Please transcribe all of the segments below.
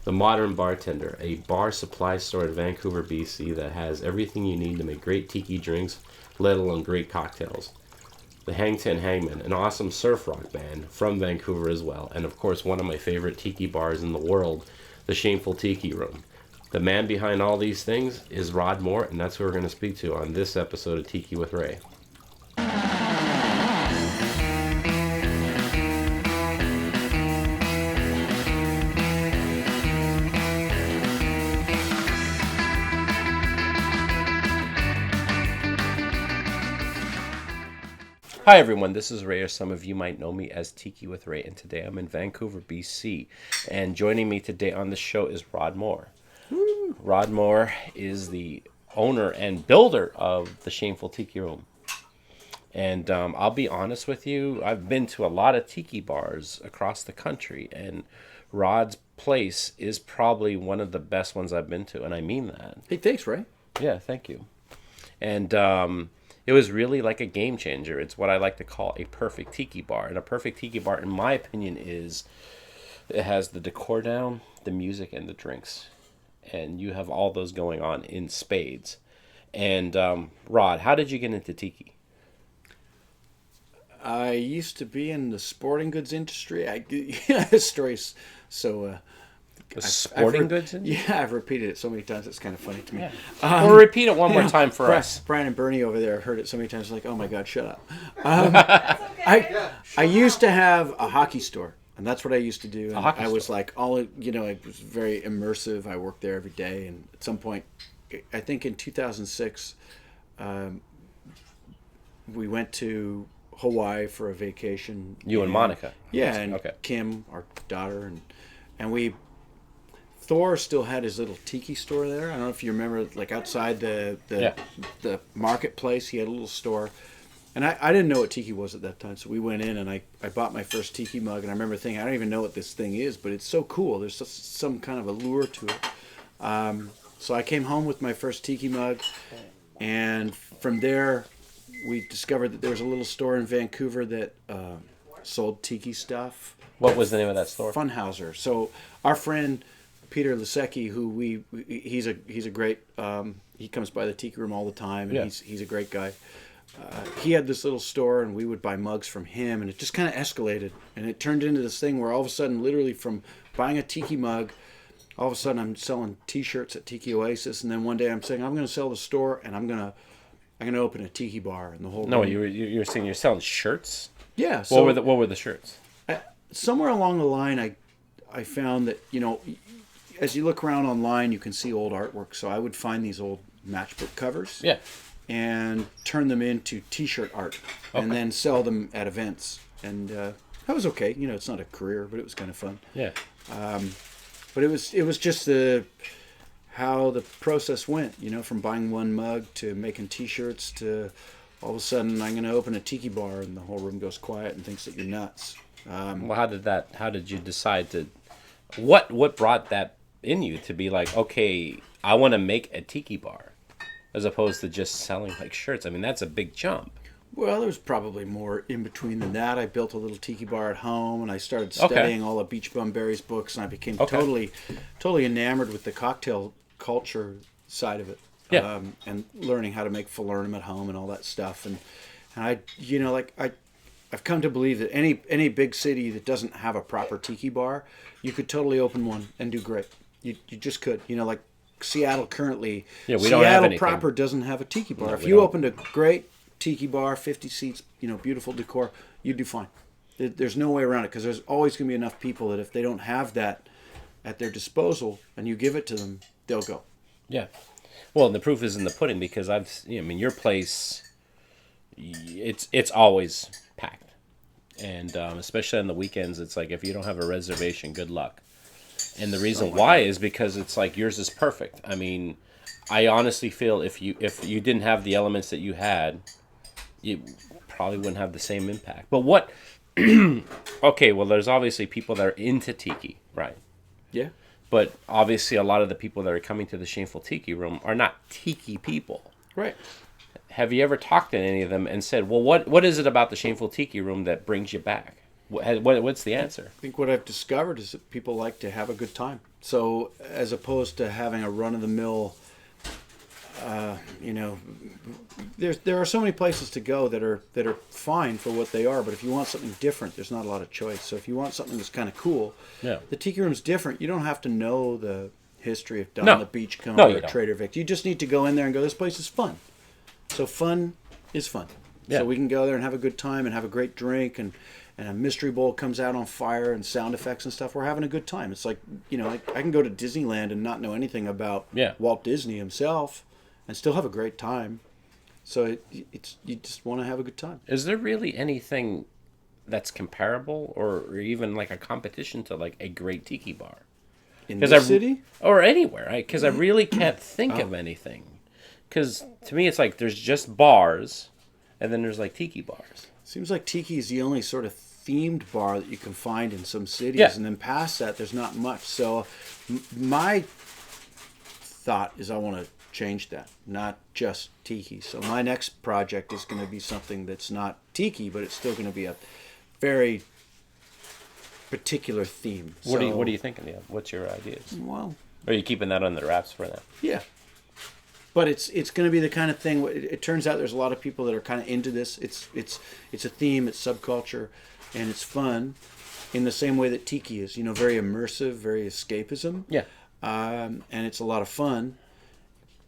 The Modern Bartender, a bar supply store in Vancouver, BC that has everything you need to make great tiki drinks, let alone great cocktails. The Hangmen, an awesome surf rock band from Vancouver as well, and of course one of my favorite tiki bars in the world, the Shameful Tiki Room. The man behind all these things is Rod Moore, and that's who we're going to speak to on this episode of Tiki with Ray. Hi everyone, this is Ray, or some of you might know me as Tiki with Ray, and today I'm in Vancouver, BC, and joining me today on the show is Rod Moore. Woo. Rod Moore is the owner and builder of the Shameful Tiki Room. And I'll be honest with you, I've been to a lot of tiki bars across the country, and Rod's place is probably one of the best ones I've been to, and I mean that. Hey, thanks, Ray. Yeah, thank you. And it was really like a game changer. It's what I like to call a perfect tiki bar. And a perfect tiki bar, in my opinion, is it has the decor down, the music, and the drinks. And you have all those going on in spades. And Rod, how did you get into tiki? I used to be in the sporting goods industry. This story's so... The sporting goods industry? Yeah, I've repeated it so many times. It's kind of funny to me. Yeah. Or repeat it one more time for us. Brian and Bernie over there have heard it so many times. Like, oh my God, shut up. I used to have a hockey store, and that's what I used to do. And I was like, it was very immersive. I worked there every day, and at some point, I think in 2006, we went to Hawaii for a vacation. You and Monica. Yeah, and Kim, our daughter, and Thor still had his little tiki store there. I don't know if you remember, like outside the marketplace, he had a little store. And I didn't know what tiki was at that time, so we went in and I bought my first tiki mug, and I remember thinking, I don't even know what this thing is, but it's so cool. There's some kind of allure to it. So I came home with my first tiki mug, and from there we discovered that there was a little store in Vancouver that sold tiki stuff. What was the name of that store? Funhauser. So our friend Peter Lisecki, who he's a great, he comes by the Tiki Room all the time, and he's a great guy. He had this little store, and we would buy mugs from him, and it just kind of escalated, and it turned into this thing where all of a sudden, literally from buying a tiki mug, all of a sudden I'm selling T-shirts at Tiki Oasis, and then one day I'm saying I'm going to sell the store, and I'm going to open a tiki bar, and the whole. No, you were saying you're selling shirts. Yeah. So what were the shirts? Somewhere along the line, I found that as you look around online, you can see old artwork. So I would find these old matchbook covers, and turn them into T-shirt art, and then sell them at events. And that was okay. It's not a career, but it was kind of fun. Yeah. But it was just how the process went. From buying one mug to making T-shirts to all of a sudden I'm going to open a tiki bar, and the whole room goes quiet and thinks that you're nuts. Well, how did you decide to? What brought that in you to be like, okay, I want to make a tiki bar, as opposed to just selling like shirts? I mean, that's a big jump. Well, there's probably more in between than that. I built a little tiki bar at home, and I started studying all of Beach Bum Berry's books, and I became totally enamored with the cocktail culture side of it. Yeah. And learning how to make falernum at home and all that stuff. And I've come to believe that any big city that doesn't have a proper tiki bar, you could totally open one and do great. You just could. Like Seattle currently. Yeah, we don't have anything. Seattle proper doesn't have a tiki bar. If you opened a great tiki bar, 50 seats, beautiful decor, you'd do fine. There's no way around it, because there's always going to be enough people that if they don't have that at their disposal and you give it to them, they'll go. Yeah. Well, the proof is in the pudding, because your place, it's always packed, and especially on the weekends, it's like if you don't have a reservation, good luck. And the reason why is because it's like yours is perfect. I mean, I honestly feel if you didn't have the elements that you had, you probably wouldn't have the same impact. But what? Okay, well, there's obviously people that are into tiki, right? Yeah. But obviously, a lot of the people that are coming to the Shameful Tiki Room are not tiki people. Right. Have you ever talked to any of them and said, well, what is it about the Shameful Tiki Room that brings you back? What's the answer? I think what I've discovered is that people like to have a good time. So as opposed to having a run-of-the-mill, you know, there are so many places to go that are fine for what they are. But if you want something different, there's not a lot of choice. So if you want something that's kind of cool, Yeah. the Tiki Room's different. You don't have to know the history of Don No. the Beachcomber No, you or don't. Trader Vic. You just need to go in there and go, this place is fun. So fun is fun. Yeah. So we can go there and have a good time and have a great drink, and a mystery bowl comes out on fire and sound effects and stuff. We're having a good time. It's like, you know, I can go to Disneyland and not know anything about Yeah. Walt Disney himself and still have a great time. So it's you just want to have a good time. Is there really anything that's comparable or even like a competition to like a great tiki bar? In 'Cause this city? Or anywhere, right? Because I really can't think of anything. Because to me, it's like there's just bars, and then there's like tiki bars. Seems like Tiki is the only sort of themed bar that you can find in some cities. Yeah. And then past that, there's not much. So my thought is I want to change that, not just Tiki. So my next project is going to be something that's not Tiki, but it's still going to be a very particular theme. What are you thinking? Yeah, what's your ideas? Well, Or are you keeping that under wraps for that? yeah. But it's going to be the kind of thing. It turns out there's a lot of people that are kind of into this. It's a theme. It's subculture, and it's fun, in the same way that Tiki is. You know, very immersive, very escapism. Yeah. And it's a lot of fun,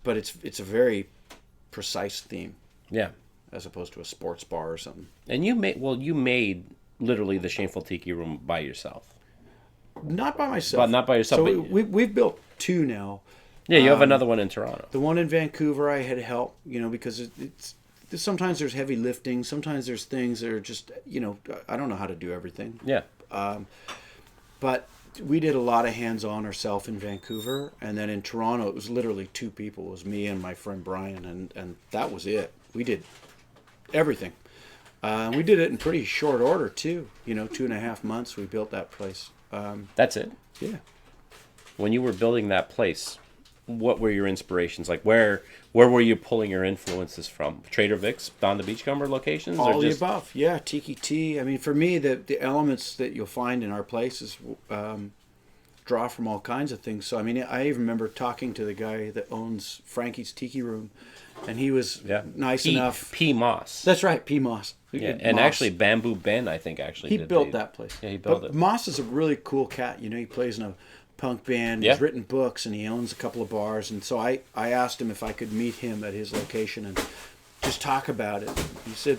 but it's a very precise theme Yeah. as opposed to a sports bar or something. And you made literally the Shameful Tiki Room by yourself. Not by myself. But not by yourself, So but- we've built two now. Yeah, you have another one in Toronto. The one in Vancouver, I had help, you know, because it's sometimes there's heavy lifting, sometimes there's things that are just, you know, I don't know how to do everything. Yeah. But we did a lot of hands-on ourselves in Vancouver, and then in Toronto, it was literally two people. It was me and my friend Brian, and that was it. We did everything. We did it in pretty short order too. You know, 2.5 months we built that place. That's it. Yeah. When you were building that place, what were your inspirations? Like where were you pulling your influences from? Trader Vic's, Don the Beachcomber locations? All or the just... above, yeah. Tiki tea. I mean, for me, the elements that you'll find in our places draw from all kinds of things. So, I mean, I even remember talking to the guy that owns Frankie's Tiki Room, and he was nice enough. P. Moss. That's right, P. Moss. Yeah, and Moss. actually Bamboo Ben, I think, actually He did built that place. Yeah, he built but it. Moss is a really cool cat. You know, he plays in a punk band. Yeah. He's written books, and he owns a couple of bars. And so I asked him if I could meet him at his location and just talk about it. He said,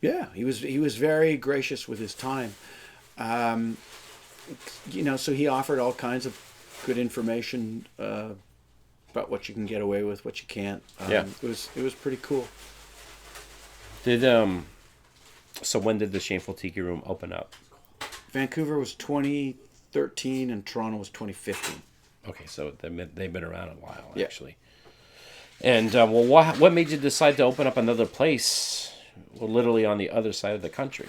yeah. He was very gracious with his time. You know, so he offered all kinds of good information about what you can get away with, what you can't. Yeah. It was pretty cool. So when did the Shameful Tiki Room open up? Vancouver was 2013 and Toronto was 2015. Okay, so they've been around a while, Yeah. actually. And what made you decide to open up another place, literally on the other side of the country?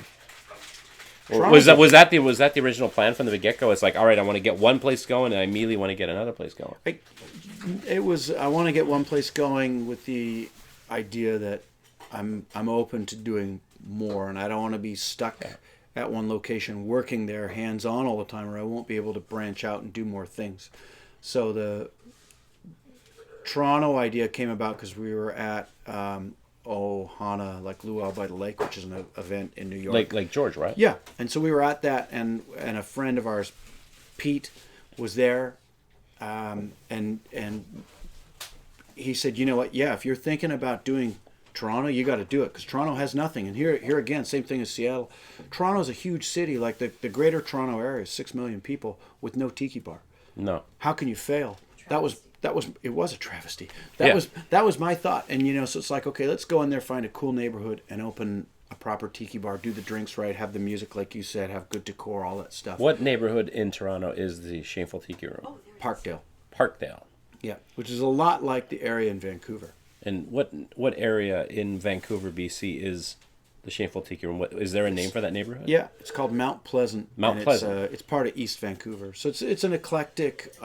Or was that the original plan from the get go? It's like, all right, I want to get one place going, and I immediately want to get another place going. I want to get one place going with the idea that I'm open to doing more, and I don't want to be stuck at one location working there hands on all the time, or I won't be able to branch out and do more things. So the Toronto idea came about because we were at Ohana, like Luau by the Lake, which is an event in New York. Like George, right? Yeah, and so we were at that, and a friend of ours, Pete, was there, and he said, you know what? Yeah, if you're thinking about doing Toronto, you got to do it because Toronto has nothing. And here again, same thing as Seattle. Toronto's a huge city, like the greater Toronto area is 6 million people with no tiki bar. No. How can you fail? That was it was a travesty. Yeah. That was my thought. And you know, so it's like, okay, let's go in there, find a cool neighborhood, and open a proper tiki bar. Do the drinks right, have the music like you said, have good decor, all that stuff. What neighborhood in Toronto is the Shameful Tiki Room? Parkdale. Parkdale. Yeah, which is a lot like the area in Vancouver. And what area in Vancouver, BC is the Shameful Tiki Room? Is there a name for that neighborhood? Yeah, it's called Mount Pleasant. Mount Pleasant. It's part of East Vancouver, so it's an eclectic,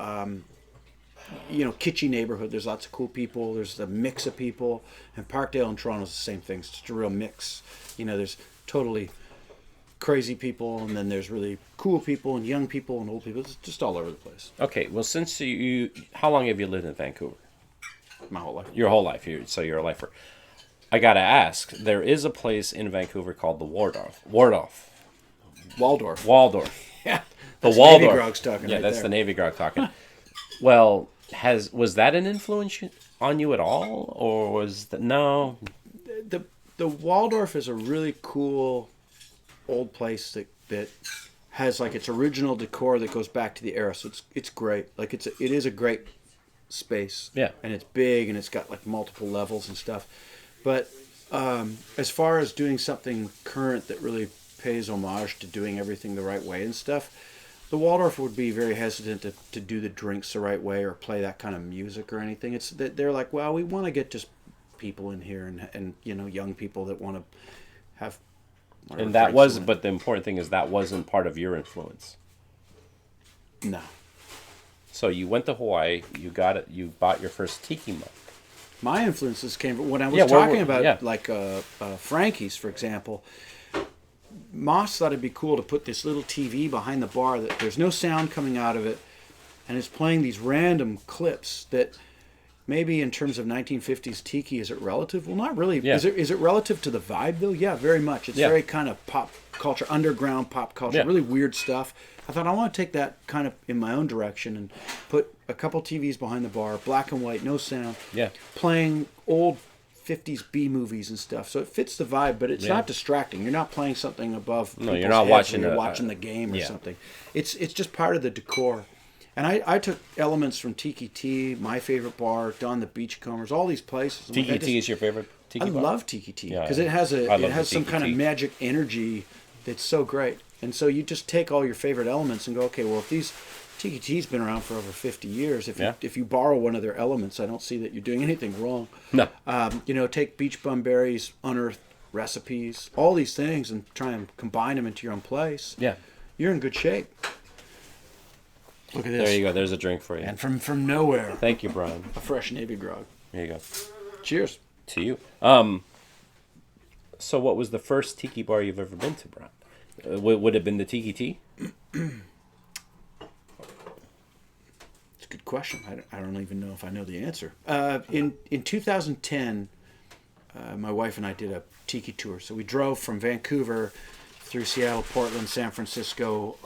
kitschy neighborhood. There's lots of cool people. There's a mix of people, and Parkdale and Toronto is the same thing. It's just a real mix. You know, there's totally crazy people, and then there's really cool people and young people and old people. It's just all over the place. Okay, well, since how long have you lived in Vancouver? My whole life. Your whole life. So you're a lifer. I gotta ask. There is a place in Vancouver called the Waldorf. Waldorf. Yeah. The That's Waldorf. Navy Grog's talking. Yeah, right that's there. the Navy Grog talking. Well, was that an influence on you at all, or was that no? The Waldorf is a really cool old place that has like its original decor that goes back to the era. So it's great. Like it is a great space. Yeah. And it's big and it's got like multiple levels and stuff. But as far as doing something current that really pays homage to doing everything the right way and stuff, the Waldorf would be very hesitant to do the drinks the right way or play that kind of music or anything. It's that they're like, well, we want to get just people in here and young people that want to have. And that was, but the important thing is that wasn't part of your influence. No. So you went to Hawaii. You got it. You bought your first tiki mug. My influences came from when I was talking about like Frankie's, for example. Moss thought it'd be cool to put this little TV behind the bar that there's no sound coming out of it, and it's playing these random clips that maybe in terms of 1950s tiki, is it relative? Well, not really. Yeah. Is it relative to the vibe though? Yeah, very much. It's very kind of pop culture, underground pop culture, really weird stuff. I thought I want to take that kind of in my own direction and put a couple TVs behind the bar, black and white, no sound, playing old 50s B movies and stuff. So it fits the vibe, but it's not distracting. You're not playing something above. No, you're not watching. You're watching the game or something. It's just part of the decor. And I took elements from Tiki T, my favorite bar, Don the Beachcombers, all these places. Tiki T is your favorite tiki bar? I love Tiki T because it has some kind of magic energy that's so great. And so you just take all your favorite elements and go, okay, well, if these Tiki T's been around for over 50 years, if you borrow one of their elements, I don't see that you're doing anything wrong. No. Take Beach Bum Berries, unearthed recipes, all these things, and try and combine them into your own place. Yeah. You're in good shape. Look at this. There you go. There's a drink for you. And from nowhere. Thank you, Brian. A fresh Navy Grog. There you go. Cheers. To you. So what was the first tiki bar you've ever been to, Brian? Would it have been the Tiki T? It's a good question. I don't even know if I know the answer. In 2010, my wife and I did a tiki tour. So we drove from Vancouver through Seattle, Portland, San Francisco,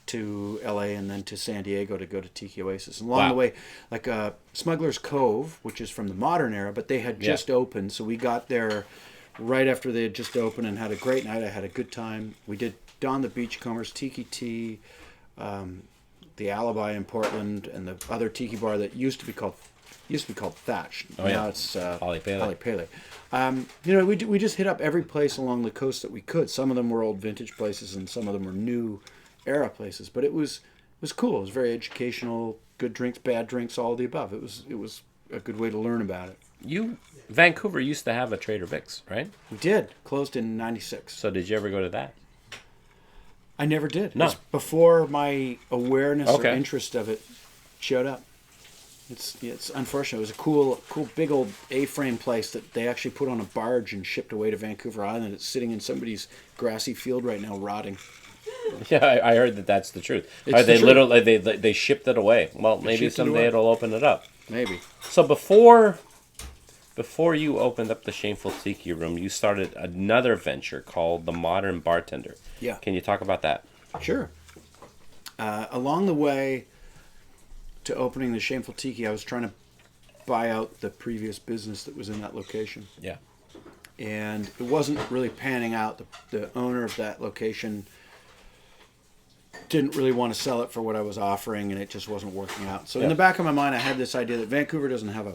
to LA, and then to San Diego to go to Tiki Oasis. And along the way, like Smuggler's Cove, which is from the modern era, but they had just opened. So we got there right after they had just opened and had a great night. I had a good time. We did Don the Beachcombers, Tiki T, the Alibi in Portland, and the other tiki bar that used to be called Thatch. Now it's Ali Pele. We just hit up every place along the coast that we could. Some of them were old vintage places, and some of them were new era places. But it was cool. It was very educational. Good drinks, bad drinks, all of the above. It was a good way to learn about it. Vancouver used to have a Trader Vic's, right? We did. Closed in '96. So did you ever go to that? I never did. No. It's before my awareness or interest of it showed up. It's unfortunate. It was a cool big old A-frame place that they actually put on a barge and shipped away to Vancouver Island. It's sitting in somebody's grassy field right now, rotting. Yeah, I heard that's the truth. It's literally they shipped it away. Well, maybe someday it'll open it up. Maybe. So before you opened up the Shameful Tiki Room, you started another venture called the Modern Bartender. Yeah. Can you talk about that? Sure. Along the way to opening the Shameful Tiki, I was trying to buy out the previous business that was in that location. Yeah. And it wasn't really panning out. The owner of that location didn't really want to sell it for what I was offering, and it just wasn't working out. So in the back of my mind, I had this idea that Vancouver doesn't have a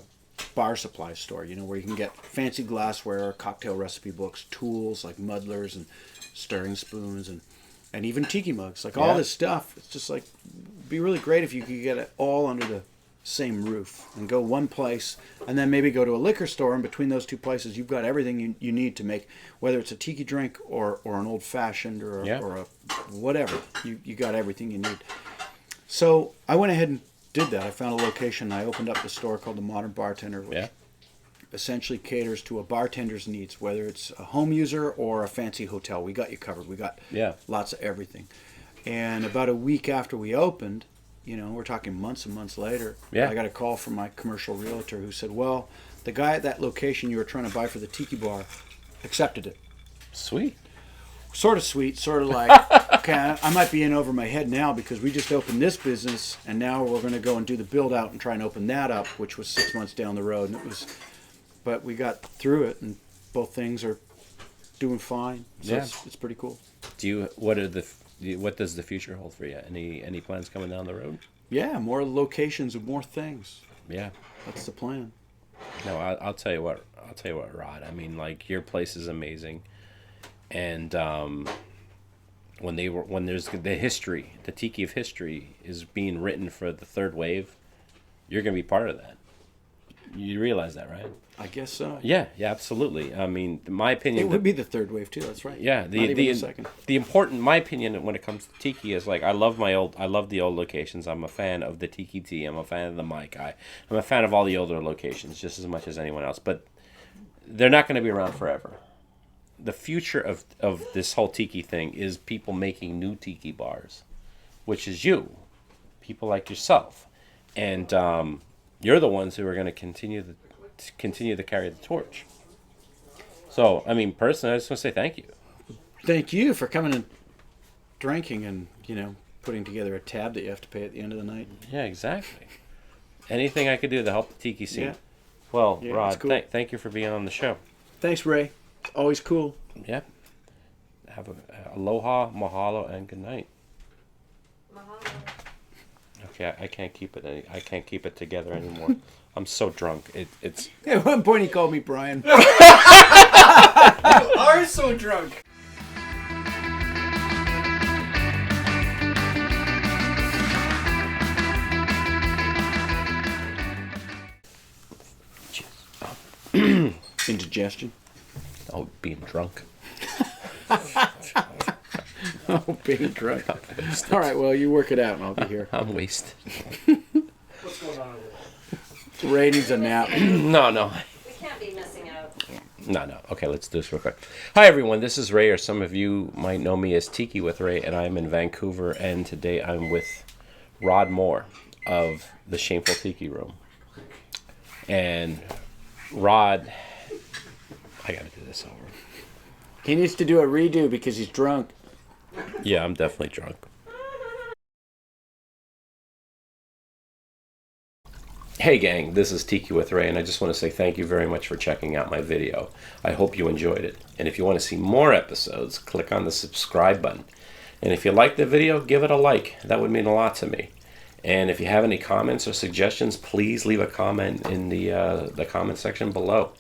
bar supply store, where you can get fancy glassware, cocktail recipe books, tools like muddlers and stirring spoons, and even tiki mugs, like all this stuff. It's just like, it'd be really great if you could get it all under the same roof and go one place, and then maybe go to a liquor store, and between those two places you've got everything you need to make, whether it's a tiki drink or an old fashioned or a whatever, you got everything you need. So I went ahead and did that. I found a location. I opened up the store called the Modern Bartender, which essentially caters to a bartender's needs, whether it's a home user or a fancy hotel. We got you covered. We got lots of everything. And about a week after we opened, we're talking months and months later, I got a call from my commercial realtor who said, well, the guy at that location you were trying to buy for the tiki bar accepted it. Sweet. Sort of sweet, sort of like, okay, I might be in over my head now because we just opened this business and now we're going to go and do the build out and try and open that up, which was 6 months down the road. And but we got through it and both things are doing fine. So it's pretty cool. What does the future hold for you? Any plans coming down the road? Yeah, more locations and more things. Yeah, that's the plan. No, I'll tell you what, Rod. I mean, like, your place is amazing, and when there's the history, the tiki of history is being written for the third wave, you're gonna be part of that. You realize that, right? I guess so. Yeah, absolutely. I mean, my opinion. It would be the third wave too. That's right. Yeah, my opinion when it comes to tiki is like I love the old locations. I'm a fan of the Tiki Tea. I'm a fan of the Mai Kai. I'm a fan of all the older locations just as much as anyone else. But they're not going to be around forever. The future of this whole tiki thing is people making new tiki bars, which is people like yourself, and you're the ones who are going to continue to carry the torch. So, I mean, personally, I just want to say thank you. Thank you for coming and drinking and, putting together a tab that you have to pay at the end of the night. Yeah, exactly. Anything I could do to help the tiki scene. Yeah. Well, yeah, Rod, cool. Thank you for being on the show. Thanks, Ray. Always cool. Yeah. Have a aloha, mahalo, and good night. Mahalo. Okay, I can't keep it together anymore. I'm so drunk. It's. At one point, he called me Brian. You are so drunk. Indigestion. Oh, being drunk. Oh, being drunk. All right, well, you work it out and I'll be here. I'm wasted. What's going on over there? Ray needs a nap. No. We can't be missing out. No. Okay, let's do this real quick. Hi, everyone. This is Ray, or some of you might know me as Tiki with Ray, and I'm in Vancouver, and today I'm with Rod Moore of the Shameful Tiki Room. And Rod, I got to do this over. He needs to do a redo because he's drunk. Yeah, I'm definitely drunk. Hey gang, this is Tiki with Ray, and I just want to say thank you very much for checking out my video. I hope you enjoyed it. And if you want to see more episodes, click on the subscribe button. And if you liked the video, give it a like. That would mean a lot to me. And if you have any comments or suggestions, please leave a comment in the comment section below.